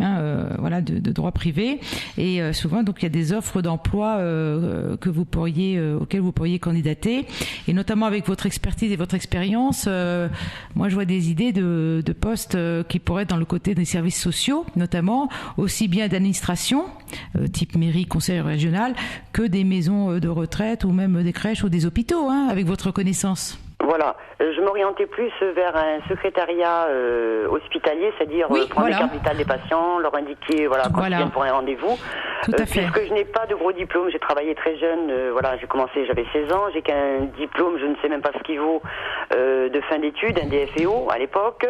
voilà, de droit privé. Et souvent, donc il y a des offres d'emploi auxquelles vous pourriez candidater. Et notamment avec votre expertise et votre expérience, moi je vois des idées de postes qui pourraient être dans le côté des services sociaux, notamment aussi bien d'administration, type mairie, conseil régional, que des maisons de retraite ou même des crèches ou des hôpitaux, avec votre connaissance. Voilà, je m'orientais plus vers un secrétariat hospitalier, c'est-à-dire prendre les cartes vitales des patients, leur indiquer quand ils viennent pour un rendez-vous. Tout à fait. Puisque je n'ai pas de gros diplôme, j'ai travaillé très jeune, j'ai commencé, j'avais 16 ans, j'ai qu'un diplôme, je ne sais même pas ce qu'il vaut, de fin d'études, un DFEO à l'époque.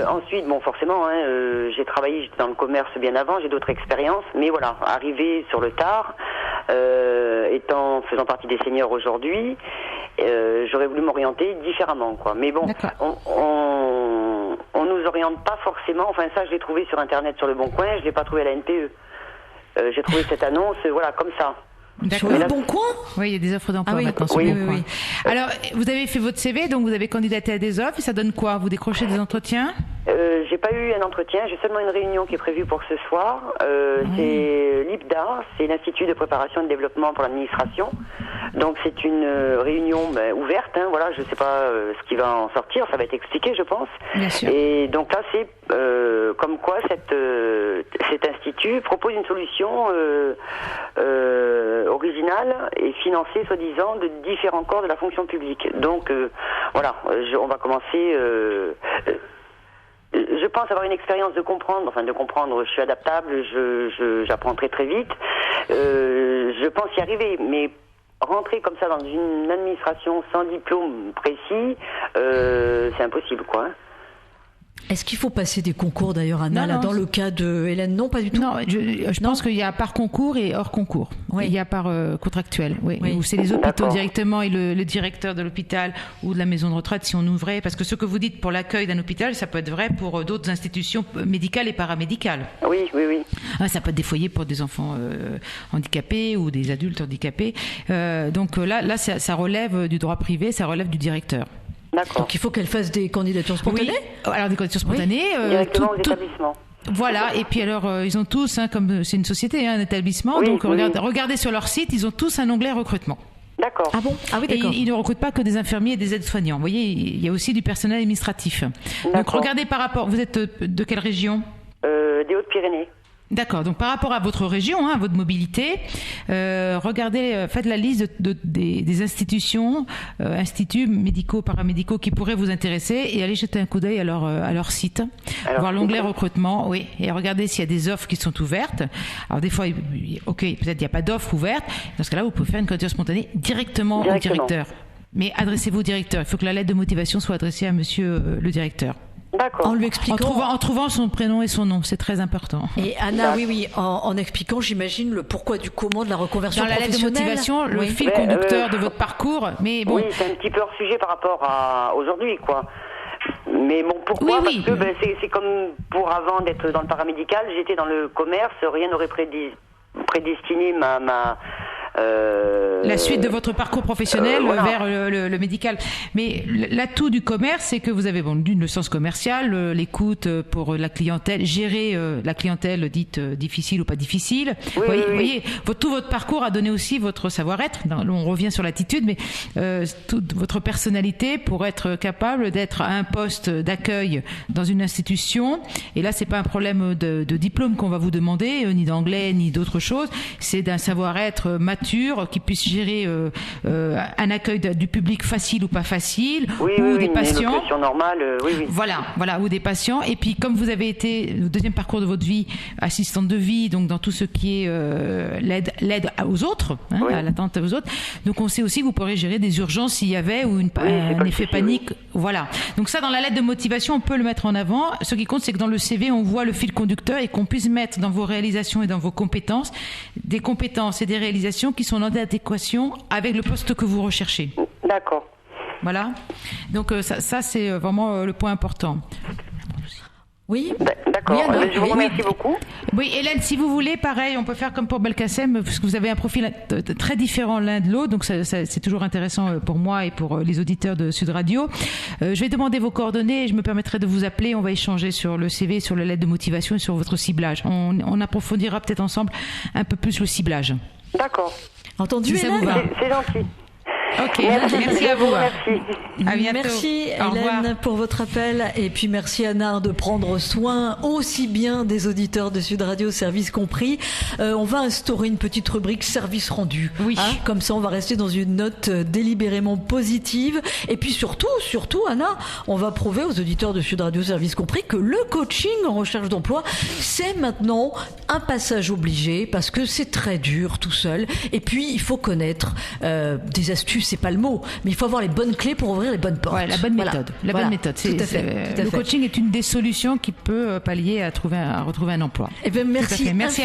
Ensuite, forcément, j'ai travaillé, j'étais dans le commerce bien avant, j'ai d'autres expériences, mais voilà, arrivé sur le tard, faisant partie des seniors aujourd'hui, j'aurais voulu m'orienter différemment, quoi. Mais bon, on nous oriente pas forcément. Enfin, ça, je l'ai trouvé sur Internet, sur Le Bon Coin. Je l'ai pas trouvé à la NPE. J'ai trouvé cette annonce, comme ça. Sur Le Bon Coin ? Oui, il y a des offres d'emploi maintenant sur Le Bon Coin. Alors, vous avez fait votre CV, donc vous avez candidaté à des offres, et ça donne quoi ? Vous décrochez des entretiens ? J'ai pas eu un entretien, j'ai seulement une réunion qui est prévue pour ce soir. C'est l'IPDA, c'est l'Institut de préparation et de développement pour l'administration. Donc c'est une réunion ouverte, je sais pas ce qui va en sortir, ça va être expliqué, je pense. Bien sûr. Et donc là c'est comme quoi cet institut propose une solution originale et financée soi-disant de différents corps de la fonction publique. Donc on va commencer. Je pense avoir une expérience de comprendre, je suis adaptable, j'apprends très très vite. Je pense y arriver, mais rentrer comme ça dans une administration sans diplôme précis, c'est impossible, quoi. Est-ce qu'il faut passer des concours d'ailleurs, Anna, Non, dans le cas de Hélène? Non, pas du tout. Non, je pense qu'il y a par concours et hors concours. Oui. Il y a par contractuel, oui. Oui. Où c'est les hôpitaux D'accord. directement et le directeur de l'hôpital ou de la maison de retraite si on ouvrait. Parce que ce que vous dites pour l'accueil d'un hôpital, ça peut être vrai pour d'autres institutions médicales et paramédicales. Oui. Ça peut être des foyers pour des enfants handicapés ou des adultes handicapés. Donc là, ça relève du droit privé, ça relève du directeur. D'accord. Donc il faut qu'elle fasse des candidatures spontanées. Oui. Alors des candidatures spontanées. Directement aux établissements. Voilà, et puis alors ils ont tous, comme c'est une société, un établissement, Oui, donc oui. regardez sur leur site, ils ont tous un onglet recrutement. D'accord. Ah bon? Ah oui, Et d'accord. ils ne recrutent pas que des infirmiers et des aides-soignants. Vous voyez, il y a aussi du personnel administratif. Donc D'accord. regardez par rapport, vous êtes de quelle région? Des Hautes-Pyrénées. D'accord, donc par rapport à votre région, votre mobilité, regardez, faites la liste des institutions, instituts médicaux, paramédicaux qui pourraient vous intéresser et allez jeter un coup d'œil à leur site, voir l'onglet recrutement, oui, et regardez s'il y a des offres qui sont ouvertes. Alors des fois, ok, peut-être il n'y a pas d'offre ouverte, dans ce cas-là, vous pouvez faire une candidature spontanée directement au directeur. Mais adressez-vous au directeur, il faut que la lettre de motivation soit adressée à monsieur le directeur. D'accord. En lui expliquant. En trouvant son prénom et son nom, c'est très important. Et Anna, oui, en expliquant, j'imagine, le pourquoi du comment de la reconversion Dans la lettre de professionnelle. motivation, le Oui. fil conducteur de votre parcours, mais bon. Oui, c'est un petit peu hors sujet par rapport à aujourd'hui, quoi. Mais bon, pourquoi? Oui. Parce que c'est comme pour avant d'être dans le paramédical, j'étais dans le commerce, rien n'aurait prédestiné la suite de votre parcours professionnel voilà. vers le médical. Mais l'atout du commerce, c'est que vous avez d'une le sens commercial, l'écoute pour la clientèle, gérer la clientèle dite difficile ou pas difficile. Oui, Vous oui. voyez, tout votre parcours a donné aussi votre savoir-être. On revient sur l'attitude, mais toute votre personnalité pour être capable d'être à un poste d'accueil dans une institution. Et là, c'est pas un problème de diplôme qu'on va vous demander, ni d'anglais, ni d'autre chose. C'est d'un savoir-être mature qui puisse gérer un accueil du public facile ou pas facile, ou des patients. Une élocution normale, oui. Voilà, ou des patients. Et puis, comme vous avez été, le deuxième parcours de votre vie, assistante de vie, donc dans tout ce qui est l'aide aux autres, à l'attente aux autres. Donc, on sait aussi que vous pourrez gérer des urgences s'il y avait ou un effet panique. Oui. Voilà. Donc ça, dans la lettre de motivation, on peut le mettre en avant. Ce qui compte, c'est que dans le CV, on voit le fil conducteur et qu'on puisse mettre dans vos réalisations et dans vos compétences des compétences et des réalisations qui sont en adéquation avec le poste que vous recherchez. D'accord. Voilà. Donc ça c'est vraiment le point important. Oui. D'accord. Oui, Je vous remercie beaucoup. Oui, Hélène, si vous voulez, pareil, on peut faire comme pour Belkacem, parce que vous avez un profil très différent l'un de l'autre, donc c'est toujours intéressant pour moi et pour les auditeurs de Sud Radio. Je vais demander vos coordonnées et je me permettrai de vous appeler. On va échanger sur le CV, sur la lettre de motivation et sur votre ciblage. On approfondira peut-être ensemble un peu plus le ciblage. D'accord. Entendu, Si ça Hélène? vous va. C'est gentil. Ok, merci à vous. Merci. À bientôt. Merci Au revoir. Hélène pour votre appel et puis merci Anna de prendre soin aussi bien des auditeurs de Sud Radio, service compris. On va instaurer une petite rubrique service rendu. Oui. Comme ça on va rester dans une note délibérément positive et puis surtout Anna, on va prouver aux auditeurs de Sud Radio, service compris que le coaching en recherche d'emploi c'est maintenant un passage obligé parce que c'est très dur tout seul et puis il faut connaître des astuces, c'est pas le mot, mais il faut avoir les bonnes clés pour ouvrir les bonnes portes. Ouais, la bonne méthode. Bonne méthode. Tout à fait. Le coaching est une des solutions qui peut pallier à retrouver un emploi. Eh bien, merci. Merci à